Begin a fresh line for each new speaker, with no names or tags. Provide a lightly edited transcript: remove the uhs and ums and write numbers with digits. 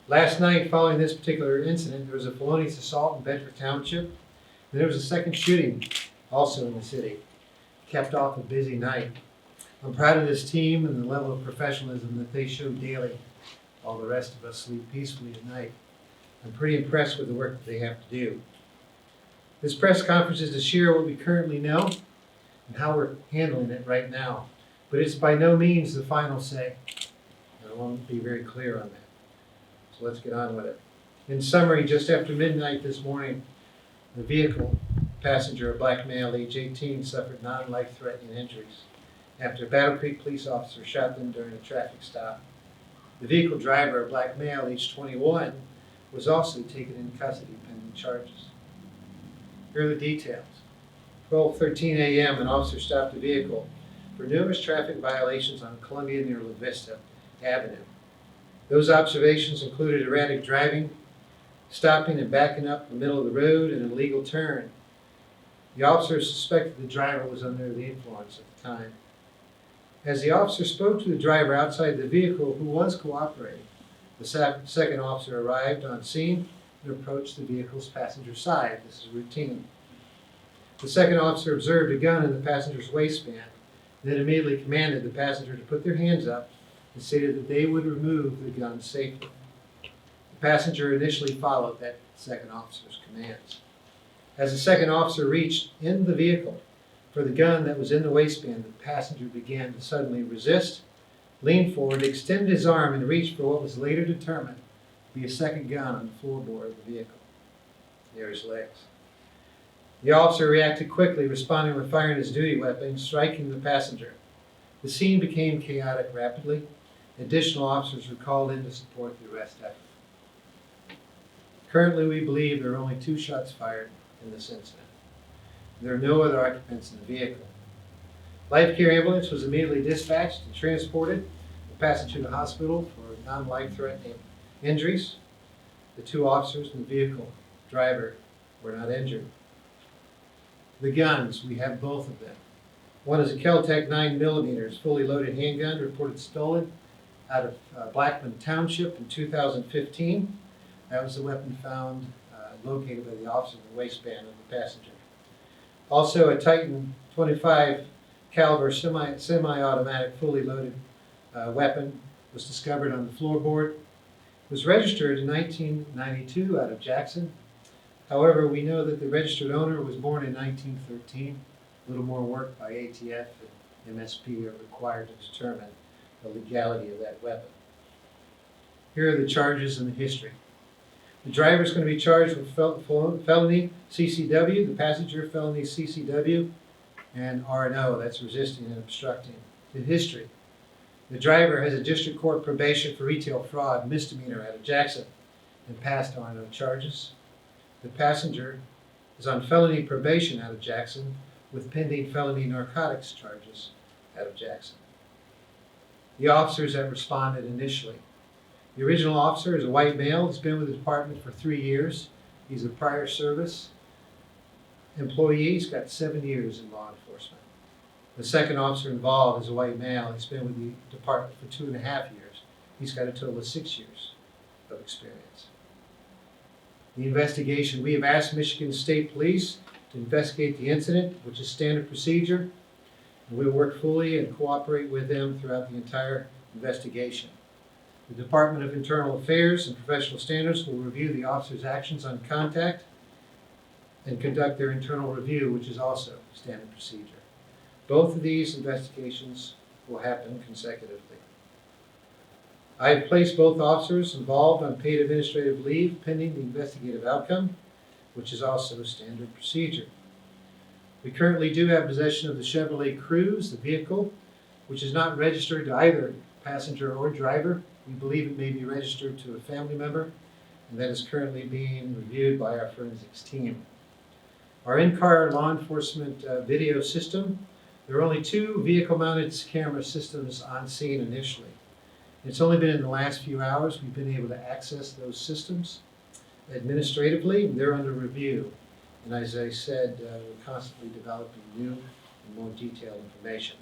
Last night, following this particular incident, there was a felonious assault in Bedford Township. And there was a second shooting also in the city. Kept off a busy night. I'm proud of this team and the level of professionalism that they show daily, while the rest of us sleep peacefully at night. I'm pretty impressed with the work that they have to do. This press conference is to share what we currently know and how we're handling it right now. But it's by no means the final say. And I want to be very clear on that. So let's get on with it. In summary, just after midnight this morning, the vehicle passenger, a black male, age 18, suffered non-life-threatening injuries after a Battle Creek police officer shot them during a traffic stop. The vehicle driver, a black male, age 21, was also taken into custody pending charges. Here are the details. 12:13 a.m., an officer stopped the vehicle for numerous traffic violations on Columbia near La Vista Avenue. Those observations included erratic driving, stopping and backing up in the middle of the road, and an illegal turn. The officer suspected the driver was under the influence at the time. As the officer spoke to the driver outside the vehicle, who was cooperating, the second officer arrived on scene and approached the vehicle's passenger side. This is routine. The second officer observed a gun in the passenger's waistband, and then immediately commanded the passenger to put their hands up and stated that they would remove the gun safely. The passenger initially followed that second officer's commands. As the second officer reached in the vehicle for the gun that was in the waistband, the passenger began to suddenly resist, leaned forward, extended his arm, and reached for what was later determined to be a second gun on the floorboard of the vehicle, near his legs. The officer reacted quickly, responding with firing his duty weapon, striking the passenger. The scene became chaotic rapidly. Additional officers were called in to support the arrest effort. Currently, we believe there are only 2 shots fired in this incident. There are no other occupants in the vehicle. Life Care Ambulance was immediately dispatched and transported the passenger to the hospital for non-life-threatening injuries. The 2 officers in the vehicle, driver, were not injured. The guns, we have both of them. One is a Kel-Tec 9mm fully loaded handgun reported stolen out of Blackman Township in 2015. That was the weapon found located by the officer in the waistband of the passenger. Also, a Titan 25 caliber semi-automatic fully loaded weapon was discovered on the floorboard. It was registered in 1992 out of Jackson. However, we know that the registered owner was born in 1913. A little more work by ATF and MSP are required to determine the legality of that weapon. Here are the charges and the history. The driver is going to be charged with felony CCW, the passenger felony CCW, and R&O, that's resisting and obstructing. The history. The driver has a district court probation for retail fraud misdemeanor out of Jackson and passed R&O charges. The passenger is on felony probation out of Jackson with pending felony narcotics charges out of Jackson. The officers that responded initially. The original officer is a white male. He's been with the department for 3 years. He's a prior service employee. He's got 7 years in law enforcement. The second officer involved is a white male. He's been with the department for 2.5 years. He's got a total of 6 years of experience. The investigation. We have asked Michigan State Police to investigate the incident, which is standard procedure, and we will work fully and cooperate with them throughout the entire investigation. The Department of Internal Affairs and Professional Standards will review the officer's actions on contact and conduct their internal review, which is also standard procedure. Both of these investigations will happen consecutively. I have placed both officers involved on paid administrative leave pending the investigative outcome, which is also standard procedure. We currently do have possession of the Chevrolet Cruze, the vehicle, which is not registered to either passenger or driver. We believe it may be registered to a family member, and that is currently being reviewed by our forensics team. Our in-car law enforcement video system, there are only 2 vehicle-mounted camera systems on scene initially. It's only been in the last few hours we've been able to access those systems administratively. They're under review. And as I said, we're constantly developing new and more detailed information.